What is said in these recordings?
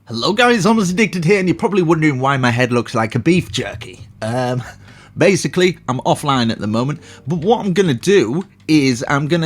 Hello guys, Almost Addicted here, and you're probably wondering why my head looks like a beef jerky. Basically, I'm offline at the moment, but what I'm gonna do is I'm going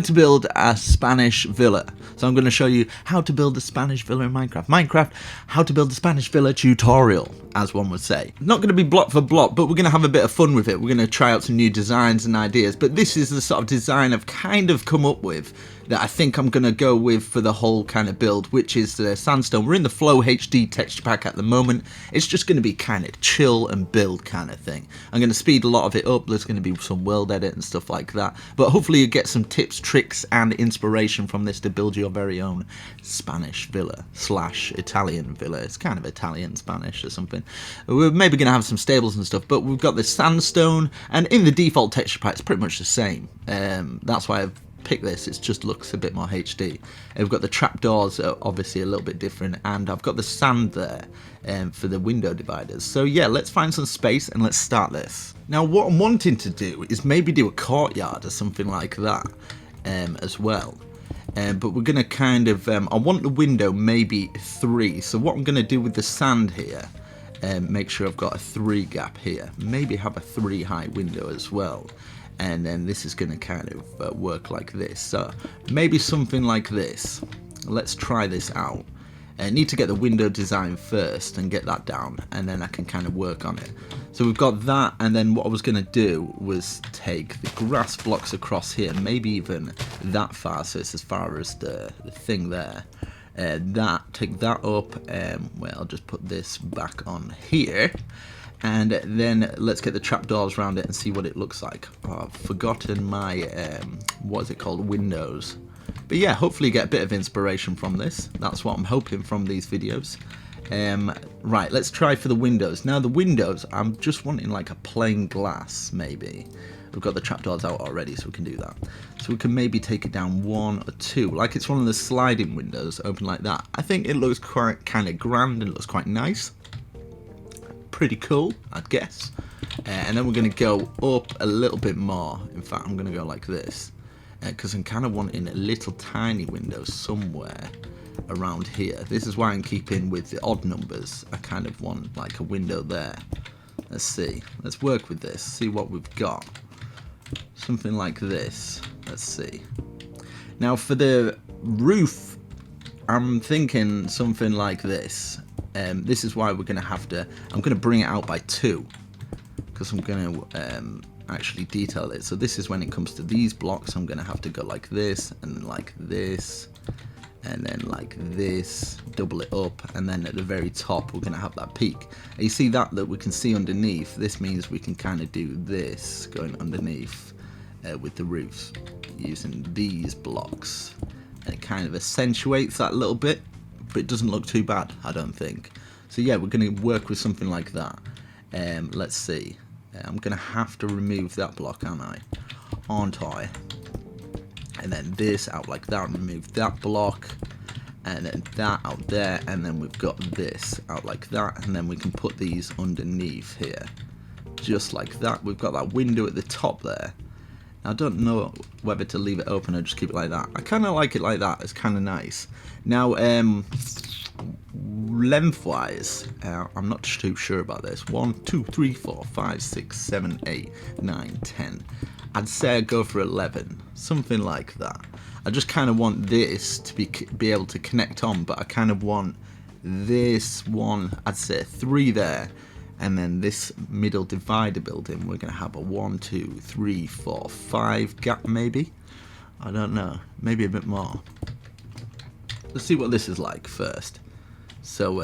to build a Spanish villa. So I'm going to show you how to build a Spanish villa in Minecraft, how to build a Spanish villa tutorial, as one would say. Not going to be block for block, but we're going to have a bit of fun with it. We're going to try out some new designs and ideas, but this is the sort of design I've kind of come up with that I think I'm going to go with for the whole kind of build, which is the sandstone. We're in the FlowHD texture pack at the moment. It's just going to be kind of chill and build kind of thing. I'm going to speed a lot of it up. There's going to be some world edit and stuff like that. But hopefully you get some tips, tricks and inspiration from this to build your very own Spanish villa / Italian villa. It's kind of Italian Spanish or something. We're maybe going to have some stables and stuff, but we've got the sandstone, and in the default texture pack it's pretty much the same. That's why I've pick this, it just looks a bit more HD. We've got the trapdoors, obviously a little bit different, and I've got the sand there for the window dividers. So yeah, let's find some space and let's start this. Now what I'm wanting to do is maybe do a courtyard or something like that as well. But we're going to kind of, I want the window maybe 3. So what I'm going to do with the sand here, make sure I've got a 3 gap here. Maybe have a 3 high window as well. And then this is going to kind of work like this. So maybe something like this. Let's try this out. I need to get the window design first and get that down, and then I can kind of work on it. So we've got that, and then what I was going to do was take the grass blocks across here, maybe even that far, so it's as far as the thing there. Take that up, well, I'll just put this back on here. And then let's get the trapdoors around it and see what it looks like. Oh, I've forgotten my, what is it called, windows. But yeah, hopefully you get a bit of inspiration from this. That's what I'm hoping from these videos. Right, let's try for the windows. Now the windows, I'm just wanting like a plain glass, maybe. We've got the trapdoors out already, so we can do that. So we can maybe take it down 1 or 2, like it's one of the sliding windows, open like that. I think it looks quite kind of grand and it looks quite nice. Pretty cool, I'd guess. And then we're going to go up a little bit more. In fact, I'm going to go like this, because I'm kind of wanting a little tiny window somewhere around here. This is why I'm keeping with the odd numbers. I kind of want like a window there. Let's see, let's work with this, see what we've got. Something like this. Let's see. Now for the roof, I'm thinking something like this. This is why we're going to have to, I'm going to bring it out by 2, because I'm going to actually detail it. So this is when it comes to these blocks, I'm going to have to go like this, and then like this, and then like this, double it up, and then at the very top we're going to have that peak. And you see that we can see underneath. This means we can kind of do this going underneath with the roofs using these blocks, and it kind of accentuates that a little bit. But it doesn't look too bad, I don't think. So yeah, we're going to work with something like that. Let's see. I'm going to have to remove that block, aren't I? And then this out like that, remove that block. And then that out there, and then we've got this out like that. And then we can put these underneath here. Just like that. We've got that window at the top there. I don't know whether to leave it open or just keep it like that. I kind of like it like that. It's kind of nice. Now, lengthwise, I'm not too sure about this. 1, 2, 3, 4, 5, 6, 7, 8, 9, 10. I'd say I'd go for 11. Something like that. I just kind of want this to be able to connect on, but I kind of want this one, I'd say 3 there. And then this middle divider building, we're going to have a 1, 2, 3, 4, 5 gap maybe. I don't know, maybe a bit more. Let's see what this is like first. So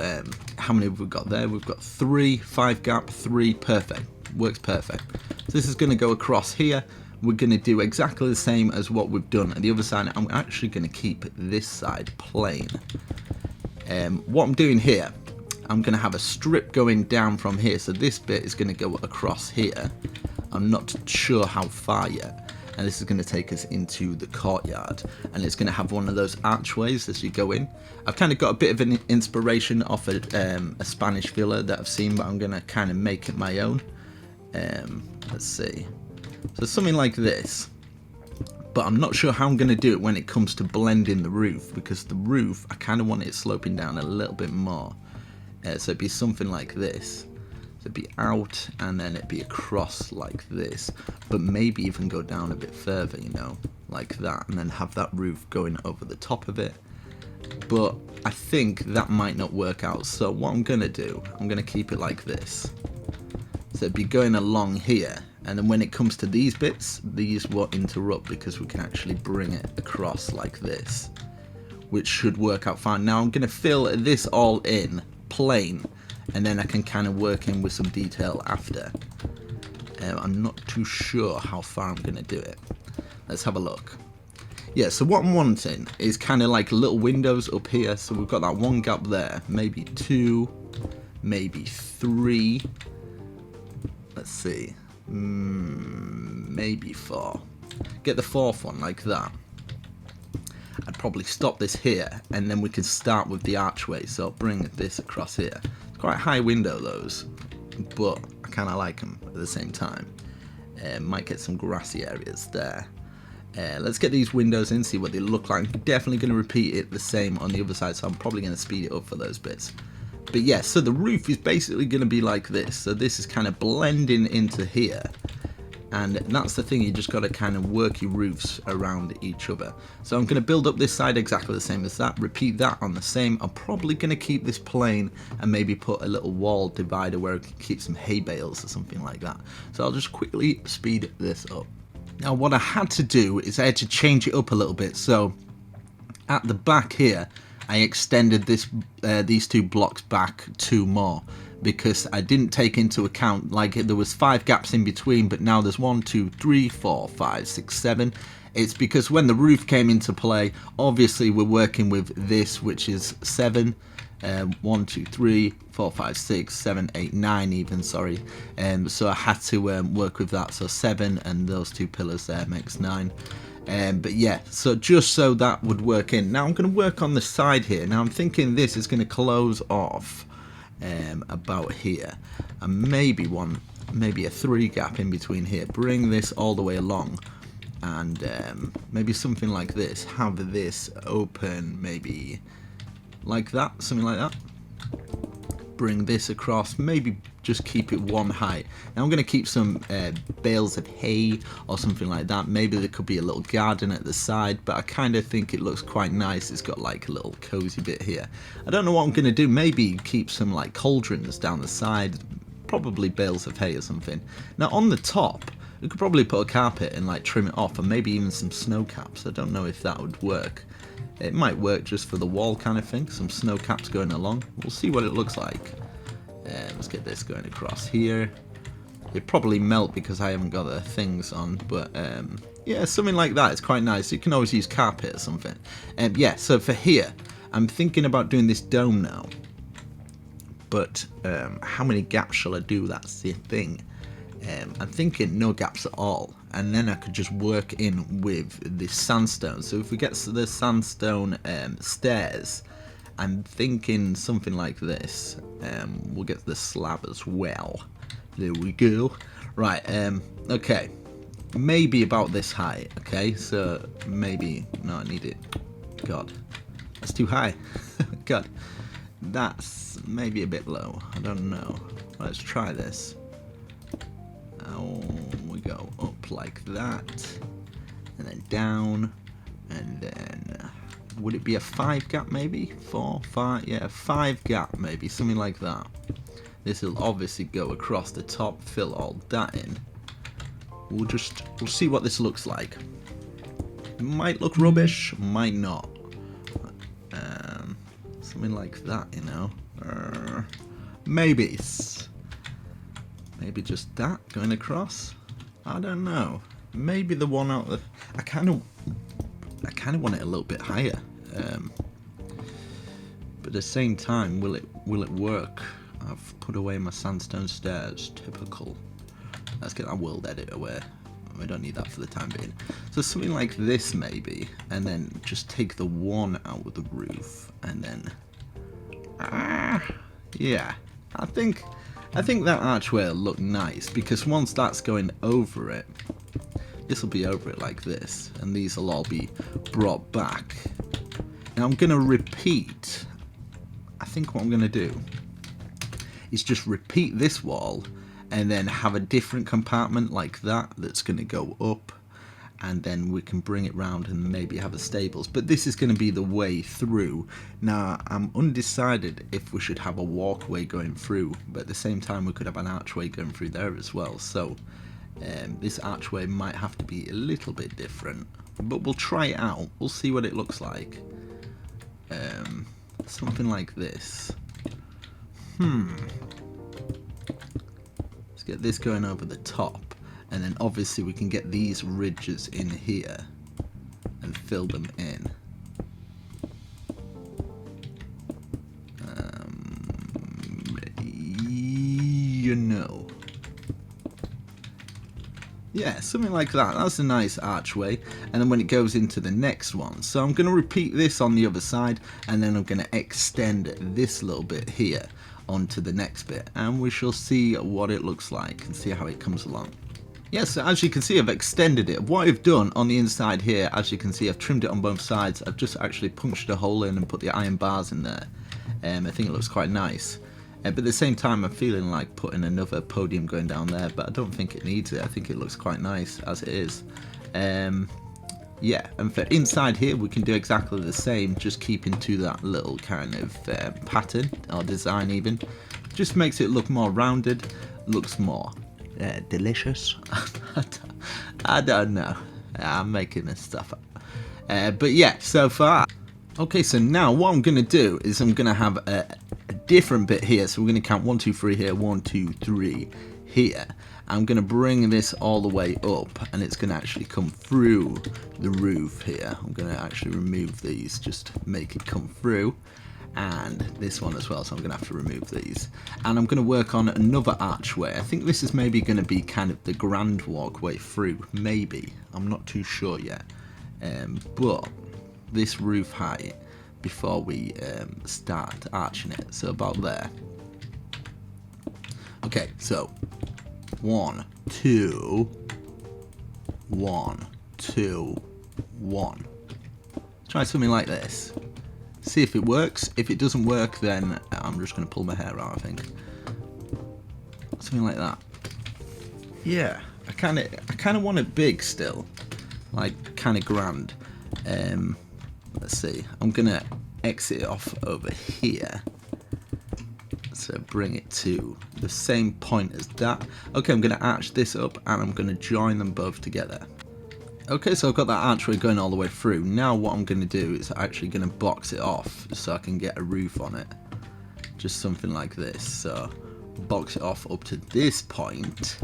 how many have we got there? We've got 3, 5 gap, 3, perfect. Works perfect. So this is going to go across here. We're going to do exactly the same as what we've done. And the other side, I'm actually going to keep this side plain. What I'm doing here, I'm going to have a strip going down from here, so this bit is going to go across here. I'm not sure how far yet, and this is going to take us into the courtyard, and it's going to have one of those archways as you go in. I've kind of got a bit of an inspiration off a Spanish villa that I've seen, but I'm going to kind of make it my own. Let's see, so something like this. But I'm not sure how I'm going to do it when it comes to blending the roof, because the roof, I kind of want it sloping down a little bit more. So it'd be something like this. So it'd be out and then it'd be across like this, but maybe even go down a bit further, you know, like that, and then have that roof going over the top of it. But I think that might not work out, so what I'm going to do, I'm going to keep it like this. So it'd be going along here, and then when it comes to these bits, these will interrupt because we can actually bring it across like this, which should work out fine. Now I'm going to fill this all in plain, and then I can kind of work in with some detail after. I'm not too sure how far I'm going to do it. Let's have a look. Yeah, so what I'm wanting is kind of like little windows up here. So we've got that one gap there, maybe 2, maybe 3. Let's see, maybe 4. Get the 4th one like that. I'd probably stop this here, and then we can start with the archway. So I'll bring this across here. It's quite a high window, those, but I kind of like them at the same time. Might get some grassy areas there. Let's get these windows in, see what they look like. I'm definitely going to repeat it the same on the other side, so I'm probably going to speed it up for those bits. But yeah, so the roof is basically going to be like this. So this is kind of blending into here. And that's the thing, you just got to kind of work your roofs around each other. So I'm going to build up this side exactly the same as that, repeat that on the same. I'm probably going to keep this plain and maybe put a little wall divider where I can keep some hay bales or something like that. So I'll just quickly speed this up. Now what I had to do is I had to change it up a little bit. So at the back here, I extended these 2 blocks back 2 more, because I didn't take into account, like, there was 5 gaps in between, but now there's 1, 2, 3, 4, 5, 6, 7. It's because when the roof came into play, obviously we're working with this, which is 7. 1, 2, 3, 4, 5, 6, 7, 8, 9 even, sorry. So I had to work with that. So 7 and those 2 pillars there makes 9. But yeah, so just so that would work in. Now I'm going to work on the side here. Now I'm thinking this is going to close off about here. And maybe a 3 gap in between here. Bring this all the way along. And maybe something like this. Have this open maybe like that, something like that. Bring this across, maybe just keep it 1 height. Now I'm going to keep some bales of hay or something like that. Maybe there could be a little garden at the side, but I kind of think it looks quite nice. It's got like a little cozy bit here. I don't know what I'm going to do. Maybe keep some like cauldrons down the side, probably bales of hay or something. Now on the top, we could probably put a carpet and like trim it off, and maybe even some snow caps. I don't know if that would work. It might work just for the wall kind of thing, some snow caps going along. We'll see what it looks like. Let's get this going across here. It probably melt because I haven't got the things on, but yeah, something like that. It's quite nice. You can always use carpet or something. Yeah, so for here, I'm thinking about doing this dome now. But how many gaps shall I do? That's the thing. I'm thinking no gaps at all, and then I could just work in with the sandstone. So if we get to the sandstone stairs, I'm thinking something like this. We'll get the slab as well. There we go. Right, okay. Maybe about this height, okay? So maybe, no, I need it. God, that's too high. God, that's maybe a bit low. I don't know. Let's try this. We go up like that, and then down, and then would it be a 5 gap maybe? 4, 5, yeah, 5 gap maybe, something like that. This will obviously go across the top, fill all that in. We'll see what this looks like. It might look rubbish, might not. Something like that, you know. Maybe just that going across. I don't know. Maybe the one out of. I kind of want it a little bit higher. But at the same time, will it work? I've put away my sandstone stairs. Typical. Let's get that world edit away. We don't need that for the time being. So something like this maybe, and then just take the one out of the roof, and then. Yeah, I think that archway will look nice, because once that's going over it, this will be over it like this, and these will all be brought back. Now I'm going to repeat, I think what I'm going to do is just repeat this wall and then have a different compartment like that that's going to go up, and then we can bring it round and maybe have a stables. But this is going to be the way through. Now I'm undecided if we should have a walkway going through, but at the same time we could have an archway going through there as well. So this archway might have to be a little bit different, but we'll try it out. We'll see what it looks like. Something like this. Let's get this going over the top, and then obviously we can get these ridges in here and fill them in. You know. Yeah, something like that. That's a nice archway. And then when it goes into the next one, so I'm going to repeat this on the other side, and then I'm going to extend this little bit here onto the next bit, and we shall see what it looks like and see how it comes along. Yes, so as you can see, I've extended it. What I've done on the inside here, as you can see, I've trimmed it on both sides. I've just actually punched a hole in and put the iron bars in there. I think it looks quite nice. But at the same time, I'm feeling like putting another podium going down there, but I don't think it needs it. I think it looks quite nice as it is. Yeah, and for inside here, we can do exactly the same, just keeping to that little kind of pattern, or design even. Just makes it look more rounded, looks more delicious. I don't know. I'm making this stuff up. But yeah, so far. Okay, so now what I'm going to do is I'm going to have a different bit here. So we're going to count 1, 2, 3 here, 1, 2, 3 here. I'm going to bring this all the way up, and it's going to actually come through the roof here. I'm going to actually remove these just to make it come through, and this one as well, so I'm going to have to remove these. And I'm going to work on another archway. I think this is maybe going to be kind of the grand walkway through, maybe. I'm not too sure yet. But this roof height before we start arching it, so about there. Okay, so 1, 2, 1, 2, 1. Try something like this. See if it works. If it doesn't work, then I'm just going to pull my hair out, I think. Something like that. Yeah, I kind of want it big still, like kind of grand. Let's see. I'm going to exit it off over here. So bring it to the same point as that. Okay, I'm going to arch this up, and I'm going to join them both together. Okay, so I've got that archway going all the way through. Now what I'm going to do is actually going to box it off so I can get a roof on it. Just something like this. So box it off up to this point,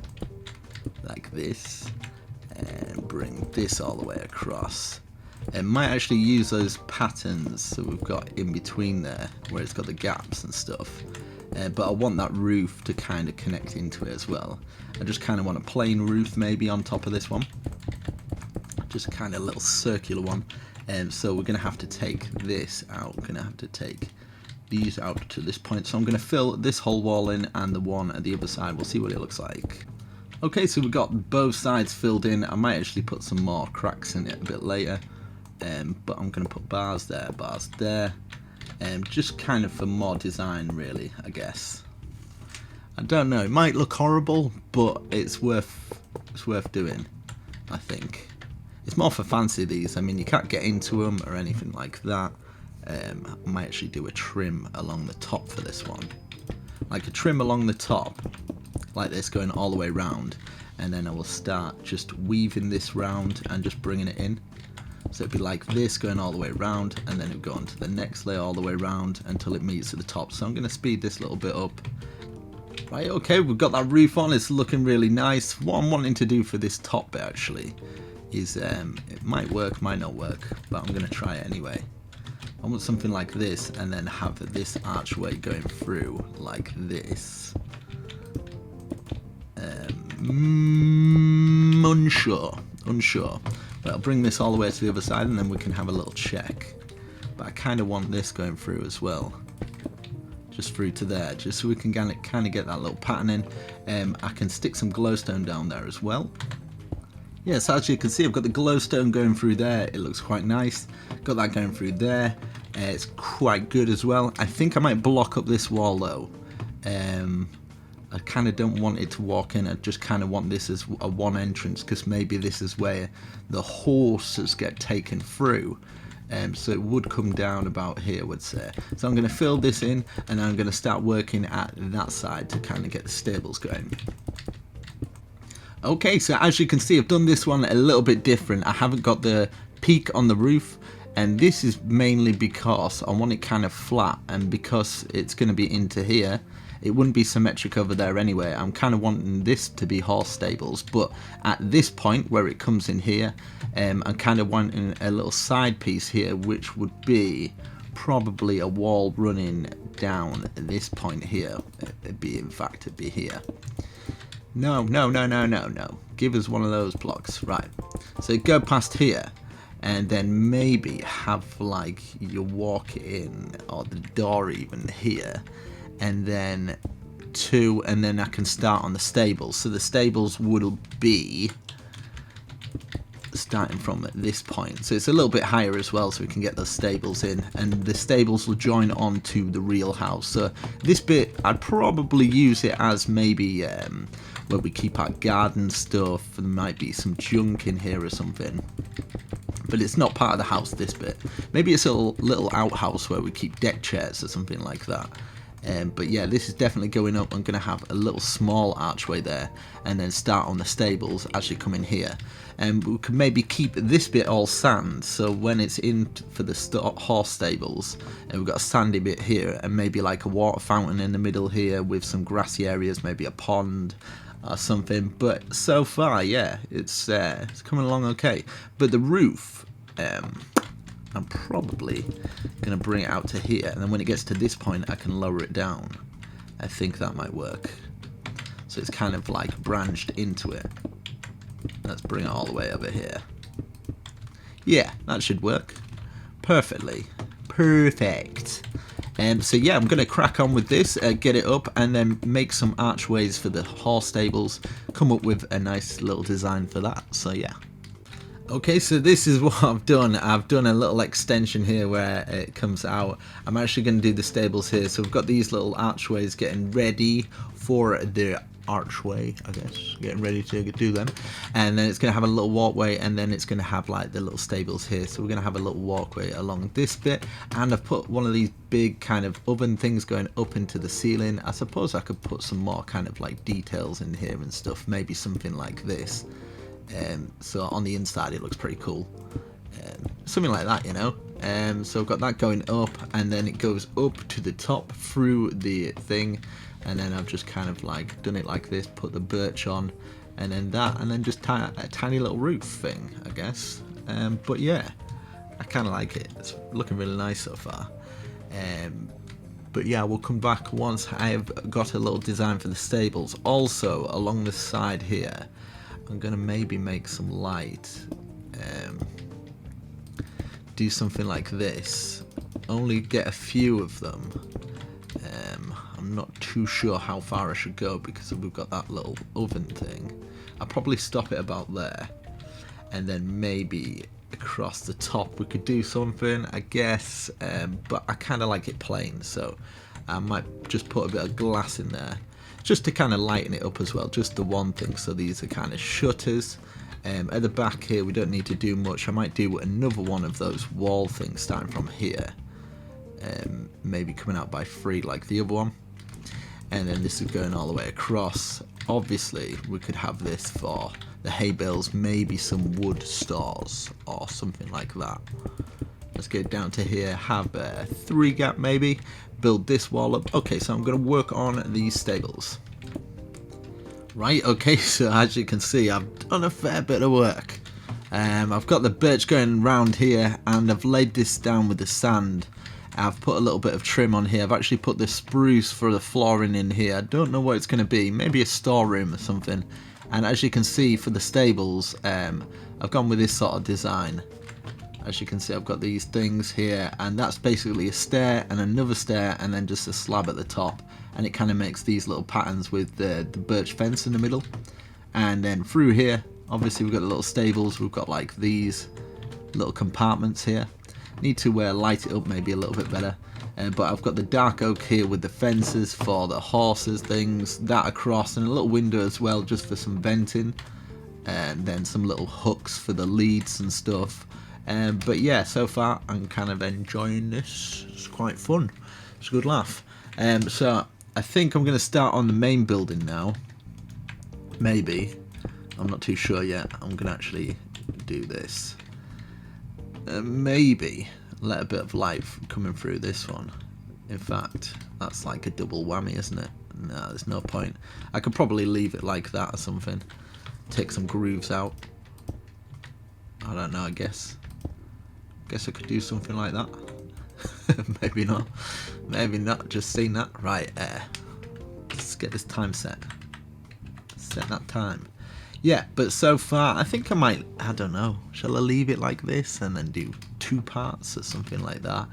like this, and bring this all the way across. It might actually use those patterns that we've got in between there, where it's got the gaps and stuff. But I want that roof to kind of connect into it as well. I just kind of want a plain roof maybe on top of this one. Just kind of a little circular one. So we're going to have to take this out. We're going to have to take these out to this point. So I'm going to fill this whole wall in and the one at the other side. We'll see what it looks like. Okay, so we've got both sides filled in. I might actually put some more cracks in it a bit later. But I'm going to put bars there. Just kind of for more design, really, I guess. I don't know, it might look horrible, but it's worth doing, I think. It's more for fancy, these. I mean, you can't get into them or anything like that. I might actually do a trim along the top for this one. Like a trim along the top, like this, going all the way round. And then I will start just weaving this round and just bringing it in. So it'd be like this, going all the way around, and then it'd go on to the next layer all the way around until it meets at the top. So I'm going to speed this little bit up. Right, okay, we've got that roof on. It's looking really nice. What I'm wanting to do for this top bit, actually, is it might work, might not work, but I'm going to try it anyway. I want something like this, and then have this archway going through like this. Unsure. But I'll bring this all the way to the other side, and then we can have a little check. But I kind of want this going through as well, just through to there, just so we can kind of get that little pattern in. I can stick some glowstone down there as well. Yeah, so as you can see, I've got the glowstone going through there. It looks quite nice. Got that going through there. It's quite good as well. I think I might block up this wall though. I kind of don't want it to walk in. I just kind of want this as a one entrance, because maybe this is where the horses get taken through. So it would come down about here, I would say. So I'm going to fill this in, and I'm going to start working at that side to kind of get the stables going. Okay, so as you can see, I've done this one a little bit different. I haven't got the peak on the roof, and this is mainly because I want it kind of flat, and because it's going to be into here, it wouldn't be symmetric over there anyway. I'm kind of wanting this to be horse stables, but at this point where it comes in here, I'm kind of wanting a little side piece here, which would be probably a wall running down at this point here. It'd be here. No. Give us one of those blocks. Right. So go past here, and then maybe have like you walk in, or the door even here, and then two, and then I can start on the stables. So the stables would be starting from this point, so it's a little bit higher as well, so we can get those stables in, and the stables will join on to the real house. So this bit I'd probably use it as maybe where we keep our garden stuff. There might be some junk in here or something, but it's not part of the house, this bit. Maybe it's a little outhouse where we keep deck chairs or something like that. But yeah, this is definitely going up. I'm going to have a little small archway there, and then start on the stables as you come in here. And we could maybe keep this bit all sand, so when it's in for the horse stables, we've got a sandy bit here, and maybe like a water fountain in the middle here with some grassy areas, maybe a pond or something. But so far, yeah, it's coming along okay. But the roof, I'm probably going to bring it out to here, and then when it gets to this point I can lower it down. I think that might work. So it's kind of like branched into it. Let's bring it all the way over here. Yeah, that should work perfectly. Perfect. So yeah, I'm going to crack on with this, get it up, and then make some archways for the horse stables, come up with a nice little design for that. So yeah. Okay, so this is what I've done. I've done a little extension here where it comes out. I'm actually going to do the stables here. So we've got these little archways getting ready for the archway, I guess, getting ready to do them. And then it's going to have a little walkway, and then it's going to have like the little stables here. So we're going to have a little walkway along this bit, and I've put one of these big kind of oven things going up into the ceiling. I suppose I could put some more kind of like details in here and stuff, maybe something like this. So on the inside it looks pretty cool, something like that, you know. So I've got that going up, and then it goes up to the top through the thing, and then I've just kind of like done it like this, put the birch on, and then that, and then just a tiny little roof thing, I guess. But yeah, I kind of like it. It's looking really nice so far. But yeah, we'll come back once I've got a little design for the stables. Also along the side here, I'm going to maybe make some light, do something like this, only get a few of them. I'm not too sure how far I should go because we've got that little oven thing. I'll probably stop it about there, and then maybe across the top we could do something, I guess, but I kind of like it plain, so I might just put a bit of glass in there, just to kind of lighten it up as well, just the one thing. So these are kind of shutters. At the back here we don't need to do much. I might do another one of those wall things starting from here, maybe coming out by 3 like the other one, and then this is going all the way across. Obviously we could have this for the hay bales, maybe some wood stores or something like that. Let's get down to here, have a 3 gap maybe, build this wall up. Okay, so I'm going to work on these stables. Right, okay, so as you can see, I've done a fair bit of work. I've got the birch going round here, and I've laid this down with the sand. I've put a little bit of trim on here. I've actually put the spruce for the flooring in here. I don't know what it's going to be, maybe a storeroom or something. And as you can see for the stables, I've gone with this sort of design. As you can see, I've got these things here, and that's basically a stair and another stair, and then just a slab at the top, and it kind of makes these little patterns with the birch fence in the middle. And then through here Obviously we've got the little stables, we've got like these little compartments here. Need to light it up maybe a little bit better. But I've got the dark oak here with the fences for the horses, things, that across, and a little window as well just for some venting. And then some little hooks for the leads and stuff. But yeah, so far I'm kind of enjoying this. It's quite fun. It's a good laugh. So I think I'm going to start on the main building now. Maybe. I'm not too sure yet. I'm going to actually do this. Maybe let a bit of light coming through this one. In fact, that's like a double whammy, isn't it? No, there's no point. I could probably leave it like that or something. Take some grooves out. I don't know, I guess I could do something like that. Maybe not. Maybe not. Just seen that. Right, let's get this time set. Set that time. Yeah, but so far, I think I might, I don't know. Shall I leave it like this and then do 2 parts or something like that?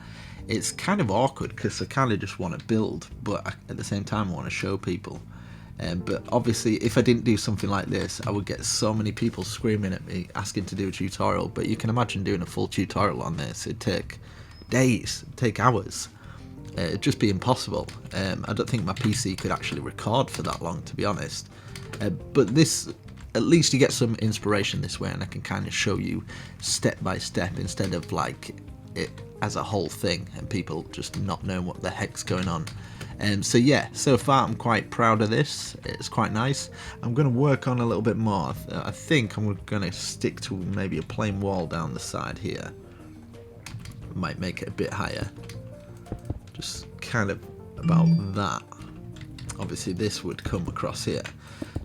It's kind of awkward because I kind of just want to build, but at the same time I want to show people. But obviously if I didn't do something like this, I would get so many people screaming at me asking to do a tutorial. But you can imagine doing a full tutorial on this. It'd take days, it'd take hours. It'd just be impossible. I don't think my PC could actually record for that long, to be honest. But this, at least you get some inspiration this way, and I can kind of show you step by step instead of like it as a whole thing and people just not knowing what the heck's going on. So yeah, so far I'm quite proud of this. It's quite nice. I'm going to work on a little bit more. I think I'm going to stick to maybe a plain wall down the side here. Might make it a bit higher. Just kind of about that. Obviously this would come across here.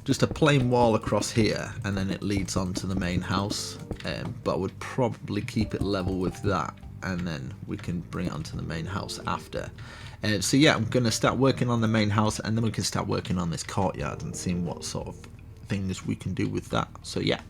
Just a plain wall across here, and then it leads on to the main house. But I would probably keep it level with that, and then we can bring it onto the main house after. So yeah, I'm going to start working on the main house, and then we can start working on this courtyard and seeing what sort of things we can do with that. So yeah.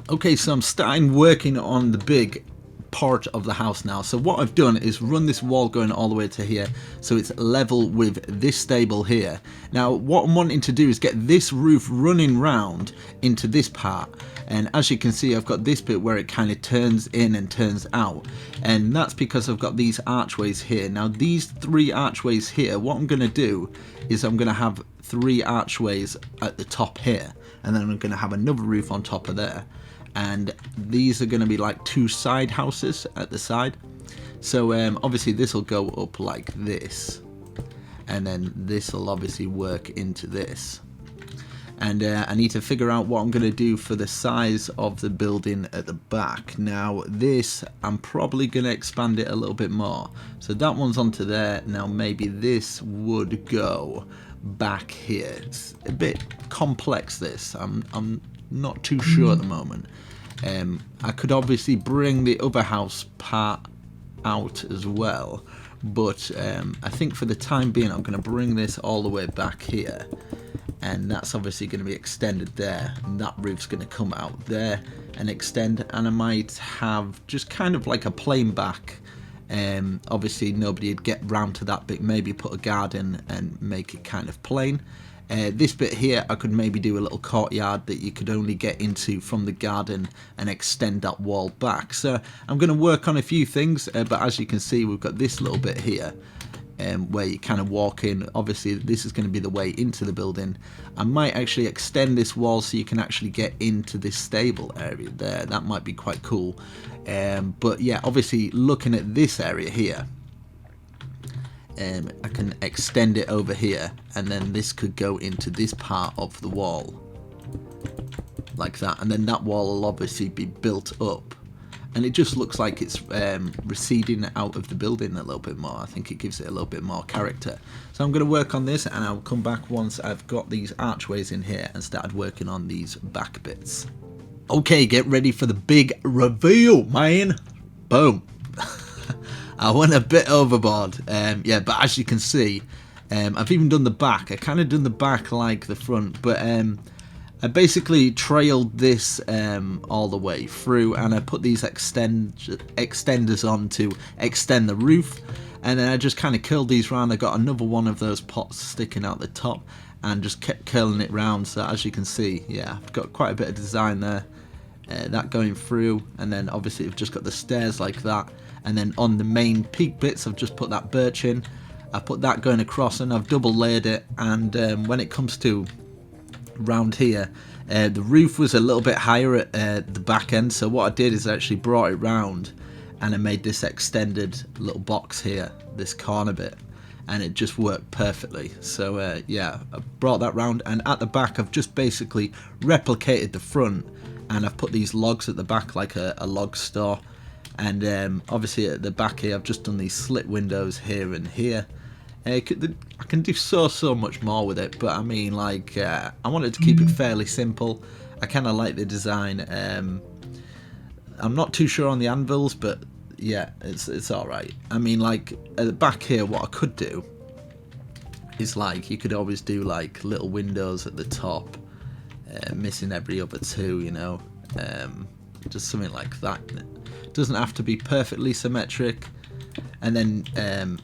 Okay, so I'm starting working on the big part of the house now. So what I've done is run this wall going all the way to here, so it's level with this stable here. Now what I'm wanting to do is get this roof running round into this part, and as you can see I've got this bit where it kind of turns in and turns out, and that's because I've got these archways here. Now these 3 archways here, what I'm going to do is I'm going to have 3 archways at the top here, and then I'm going to have another roof on top of there. And these are going to be like 2 side houses at the side. So obviously this will go up like this, and then this will obviously work into this. And I need to figure out what I'm going to do for the size of the building at the back. Now this, I'm probably going to expand it a little bit more. So that one's onto there. Now maybe this would go back here. It's a bit complex, this. I'm not too sure at the moment. I could obviously bring the other house part out as well, but I think for the time being I'm going to bring this all the way back here, and that's obviously going to be extended there, and that roof's going to come out there and extend, and I might have just kind of like a plain back. Obviously nobody would get round to that bit, maybe put a garden and make it kind of plain. This bit here I could maybe do a little courtyard that you could only get into from the garden and extend that wall back. So I'm going to work on a few things, but as you can see we've got this little bit here where you kind of walk in. Obviously this is going to be the way into the building. I might actually extend this wall so you can actually get into this stable area there. That might be quite cool. But yeah, obviously looking at this area here, I can extend it over here, and then this could go into this part of the wall like that, and then that wall will obviously be built up, and it just looks like it's receding out of the building a little bit more. I think it gives it a little bit more character. So I'm going to work on this, and I'll come back once I've got these archways in here and started working on these back bits. Okay, get ready for the big reveal, man. Boom. I went a bit overboard, yeah, but as you can see, I've even done the back. I kind of done the back like the front, but I basically trailed this all the way through, and I put these extenders on to extend the roof, and then I just kind of curled these round. I got another one of those pots sticking out the top and just kept curling it round. So as you can see, yeah, I've got quite a bit of design there. that going through, and then obviously we've just got the stairs like that, and then on the main peak bits I've just put that birch in. I put that going across, and I've double layered it. And when it comes to round here, the roof was a little bit higher at the back end, so what I did is I actually brought it round and I made this extended little box here, this corner bit, and it just worked perfectly. So yeah, I brought that round, and at the back I've just basically replicated the front, and I've put these logs at the back like a log store. And obviously at the back here I've just done these slit windows here and here. I can do so much more with it, but I mean, like, I wanted to keep it fairly simple. I kind of like the design. I'm not too sure on the anvils, but yeah, it's alright. I mean, like, at the back here, what I could do is, like, you could always do, like, little windows at the top, missing every other two, you know, just something like that. It doesn't have to be perfectly symmetric. And then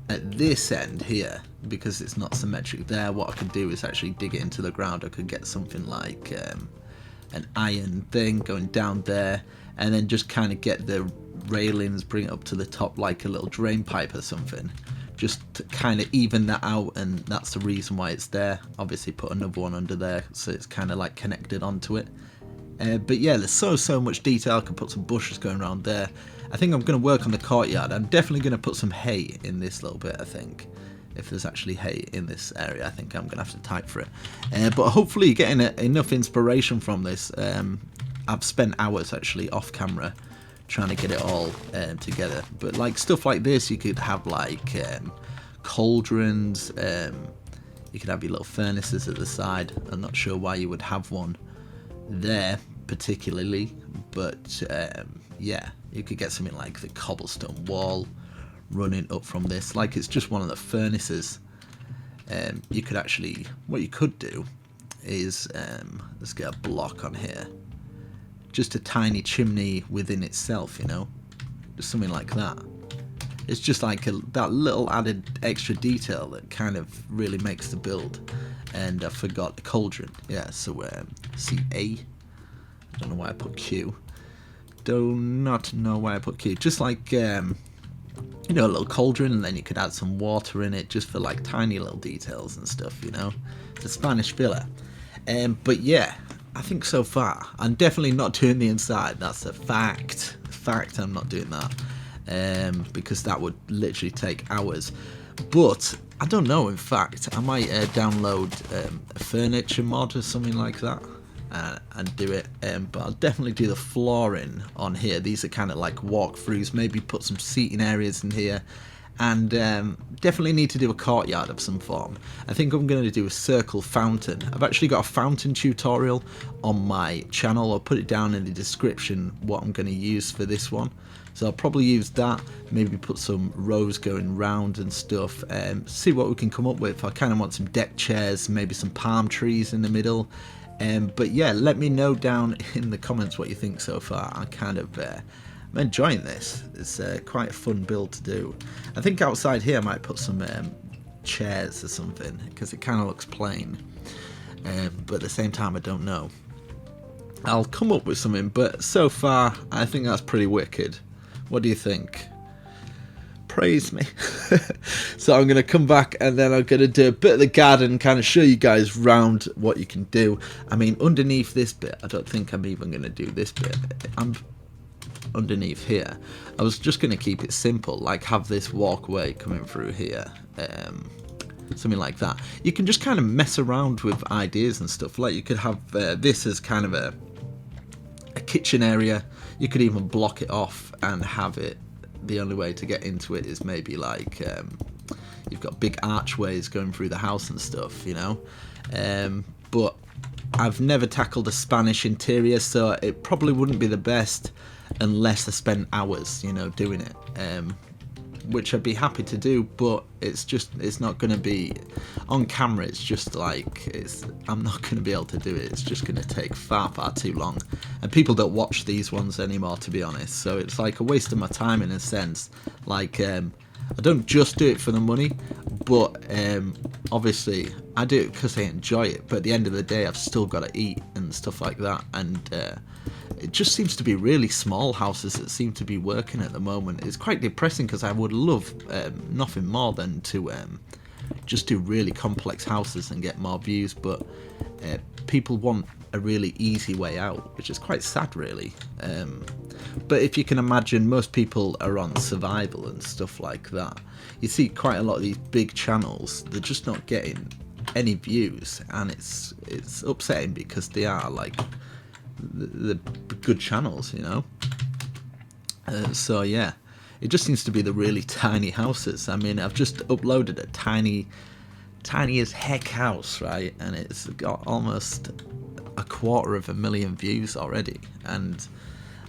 at this end here, because it's not symmetric there, what I could do is actually dig it into the ground. I could get something like an iron thing going down there, and then just kind of get the railings, bring it up to the top like a little drain pipe or something, just to kind of even that out. And that's the reason why it's there. Obviously put another one under there so it's kind of like connected onto it. But yeah, there's so much detail. I could put some bushes going around there. I think I'm going to work on the courtyard. I'm definitely going to put some hay in this little bit, I think. If there's actually hay in this area, I think I'm going to have to type for it. But hopefully you're getting enough inspiration from this. I've spent hours actually off camera trying to get it all together. But like stuff like this, you could have like cauldrons. You could have your little furnaces at the side. I'm not sure why you would have one there particularly, but yeah, you could get something like the cobblestone wall running up from this, like it's just one of the furnaces. You could actually, what you could do is let's get a block on here, just a tiny chimney within itself, you know, just something like that. It's just like that little added extra detail that kind of really makes the build. And I forgot the cauldron. Yeah, so see A. I don't know why I put Q. Do not know why I put Q. Just like, you know, a little cauldron, and then you could add some water in it just for like tiny little details and stuff, you know. It's a Spanish villa. But yeah, I think so far, I'm definitely not doing the inside. That's a fact. I'm not doing that. Because that would literally take hours. But I don't know, in fact, I might download a furniture mod or something like that and do it. But I'll definitely do the flooring on here. These are kind of like walkthroughs, maybe put some seating areas in here. And definitely need to do a courtyard of some form. I think I'm going to do a circle fountain. I've actually got a fountain tutorial on my channel. I'll put it down in the description what I'm going to use for this one. So I'll probably use that, maybe put some rows going round and stuff, see what we can come up with. I kind of want some deck chairs, maybe some palm trees in the middle. But yeah, let me know down in the comments what you think so far. I kind of... I'm enjoying this. It's quite a fun build to do. I think outside here I might put some chairs or something, because it kind of looks plain. But at the same time, I don't know. I'll come up with something, but so far I think that's pretty wicked. What do you think? Praise me. So I'm going to come back, and then I'm going to do a bit of the garden, kind of show you guys round what you can do. I mean, underneath this bit, I don't think I'm even going to do this bit. I'm underneath here. I was just going to keep it simple, like have this walkway coming through here, something like that. You can just kind of mess around with ideas and stuff. Like you could have this as kind of a kitchen area. You could even block it off and have it, the only way to get into it is maybe like you've got big archways going through the house and stuff, you know. But I've never tackled a Spanish interior, so it probably wouldn't be the best unless I spent hours, you know, doing it, which I'd be happy to do, but it's not going to be on camera. It's just like, I'm not going to be able to do it. It's just going to take far too long, and people don't watch these ones anymore, to be honest, so it's like a waste of my time in a sense. Like I don't just do it for the money, but obviously I do it because I enjoy it, but at the end of the day I've still got to eat and stuff like that, and it just seems to be really small houses that seem to be working at the moment. It's quite depressing because I would love nothing more than to just do really complex houses and get more views, but people want a really easy way out, which is quite sad really. But if you can imagine, most people are on survival and stuff like that. You see quite a lot of these big channels, they're just not getting any views, and it's upsetting because they are like the good channels, you know. So yeah, it just seems to be the really tiny houses. I mean, I've just uploaded a tiny as heck house, right, and it's got almost 250,000 views already, and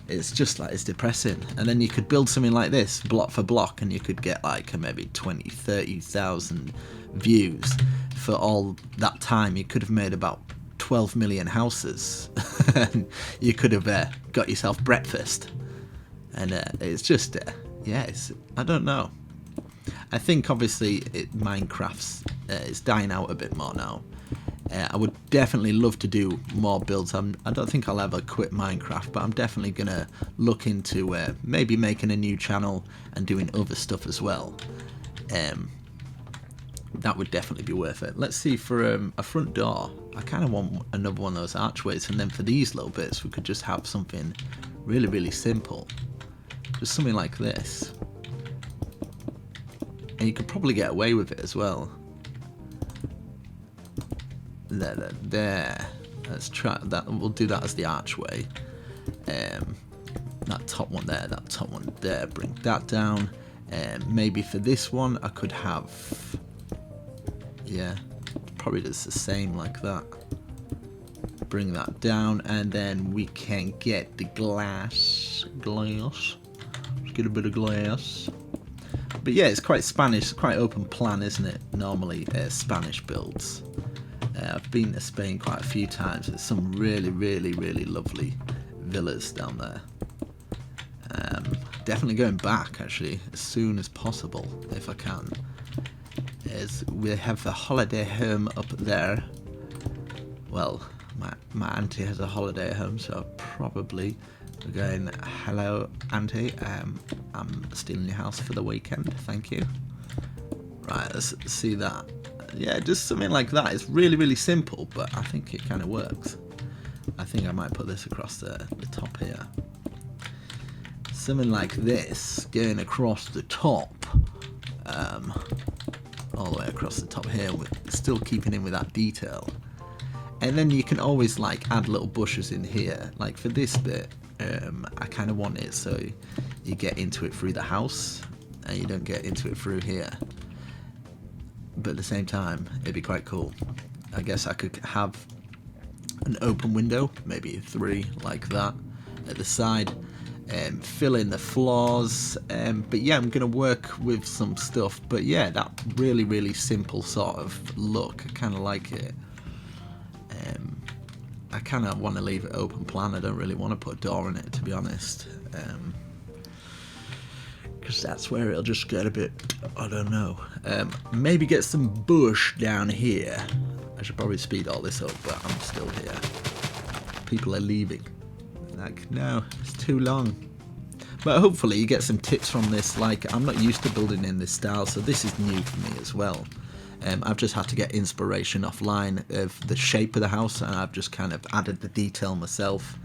it's just like, it's depressing. And then you could build something like this block for block and you could get like maybe 20,000-30,000 views for all that time. You could have made about 12 million houses and you could have got yourself breakfast. And it's just yeah, I don't know. I think obviously Minecraft's it's dying out a bit more now. I would definitely love to do more builds. I don't think I'll ever quit Minecraft, but I'm definitely gonna look into maybe making a new channel and doing other stuff as well. That would definitely be worth it. Let's see, for a front door, I kind of want another one of those archways, and then for these little bits we could just have something really simple, just something like this, and you could probably get away with it as well. There. Let's try that. We'll do that as the archway. That top one there, that top one there. Bring that down. Maybe for this one, I could have. Yeah, probably just the same like that. Bring that down, and then we can get the glass. Let's get a bit of glass. But yeah, it's quite Spanish, quite open plan, isn't it? Normally, Spanish builds. I've been to Spain quite a few times. There's some really lovely villas down there. Definitely going back actually as soon as possible if I can. We have the holiday home up there. Well, my auntie has a holiday home, so probably we're going, hello auntie, I'm stealing your house for the weekend, thank you. Right, let's see that. Yeah, just something like that. It's really simple, but I think it kind of works. I think I might put this across the top here. Something like this, going across the top, all the way across the top here, still keeping in with that detail. And then you can always like add little bushes in here. Like for this bit, I kind of want it so you get into it through the house, and you don't get into it through here. But at the same time, it'd be quite cool. I guess I could have an open window, maybe 3 like that at the side, fill in the floors. But yeah, I'm gonna work with some stuff. But yeah, that really simple sort of look, I kind of like it. I kind of want to leave it open plan. I don't really want to put a door in it, to be honest. Because that's where it'll just get a bit, I don't know. Maybe get some bush down here. I should probably speed all this up, but I'm still here. People are leaving. Like, no, it's too long. But hopefully you get some tips from this. Like, I'm not used to building in this style, so this is new for me as well. I've just had to get inspiration offline of the shape of the house, and I've just kind of added the detail myself.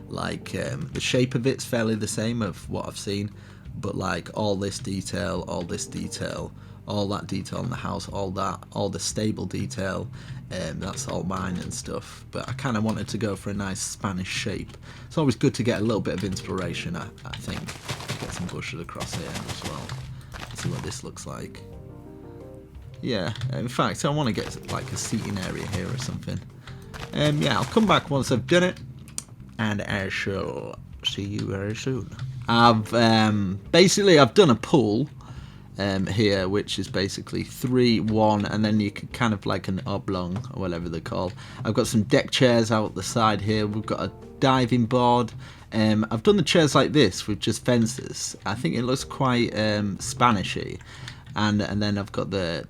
Like, the shape of it's fairly the same of what I've seen, but like all this detail, all this detail, all that detail in the house, all that, all the stable detail, that's all mine and stuff. But I kind of wanted to go for a nice Spanish shape. It's always good to get a little bit of inspiration, I think. Get some bushes across here as well. Let's see what this looks like. Yeah, in fact, I want to get like a seating area here or something. Yeah, I'll come back once I've done it, and I shall see you very soon. I've done a pool here, which is basically 3, 1, and then you can kind of like an oblong or whatever they're called. I've got some deck chairs out the side here. We've got a diving board. I've done the chairs like this with just fences. I think it looks quite Spanishy, and then I've got the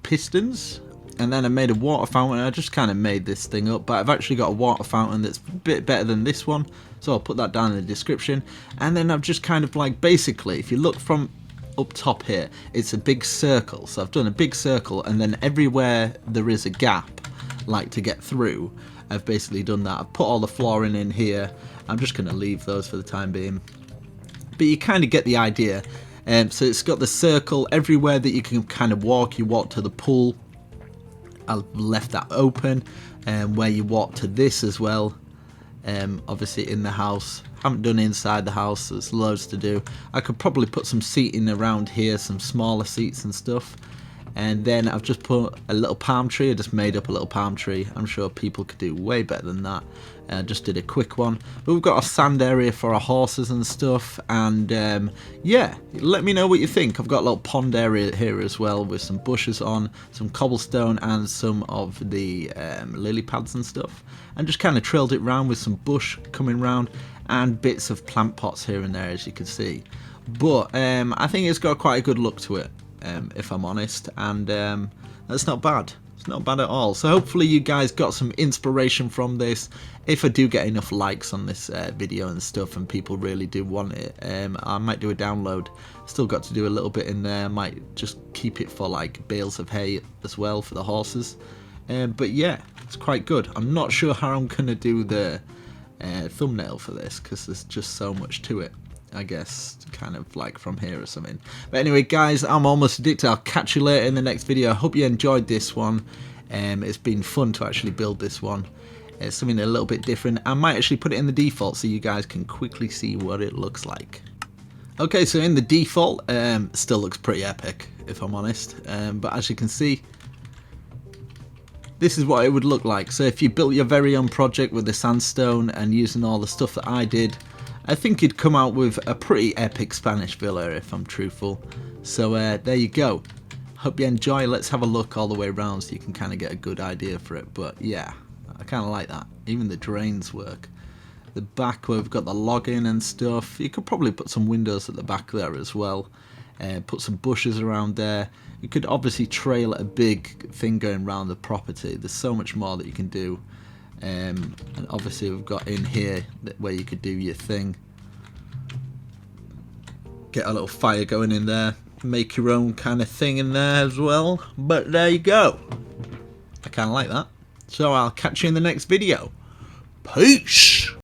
pistons And then I made a water fountain. I just kind of made this thing up, but I've actually got a water fountain that's a bit better than this one, so I'll put that down in the description. And then I've just kind of like, basically, if you look from up top here, it's a big circle. So I've done a big circle, and then everywhere there is a gap, like to get through, I've basically done that. I've put all the flooring in here. I'm just going to leave those for the time being, but you kind of get the idea. So it's got the circle everywhere that you can kind of walk. You walk to the pool. I've left that open, where you walk to this as well. Obviously in the house, haven't done inside the house, there's loads to do. I could probably put some seating around here, some smaller seats and stuff. And then I've just put a little palm tree. I just made up a little palm tree. I'm sure people could do way better than that. Just did a quick one. But we've got a sand area for our horses and stuff. And yeah, let me know what you think. I've got a little pond area here as well with some bushes on, some cobblestone and some of the lily pads and stuff. And just kind of trailed it round with some bush coming round and bits of plant pots here and there, as you can see. But I think it's got quite a good look to it, if I'm honest, and that's not bad. It's not bad at all. So hopefully you guys got some inspiration from this. If I do get enough likes on this video and stuff, and people really do want it, I might do a download. Still got to do a little bit in there. Might just keep it for like bales of hay as well for the horses. But yeah, it's quite good. I'm not sure how I'm gonna do the thumbnail for this, because there's just so much to it. I guess kind of like from here or something. But anyway guys, I'm almost addicted. I'll catch you later in the next video. I hope you enjoyed this one. It's been fun to actually build this one. It's something a little bit different. I might actually put it in the default so you guys can quickly see what it looks like. Okay, so in the default, still looks pretty epic if I'm honest. But as you can see, this is what it would look like. So if you built your very own project with the sandstone and using all the stuff that I did, I think you'd come out with a pretty epic Spanish villa, if I'm truthful. So there you go. Hope you enjoy. Let's have a look all the way around so you can kind of get a good idea for it. But yeah, I kind of like that. Even the drains work. The back where we've got the login and stuff. You could probably put some windows at the back there as well. Put some bushes around there. You could obviously trail a big thing going around the property. There's so much more that you can do. And obviously we've got in here where you could do your thing. Get a little fire going in there. Make your own kind of thing in there as well. But there you go. I kind of like that. So I'll catch you in the next video. Peace!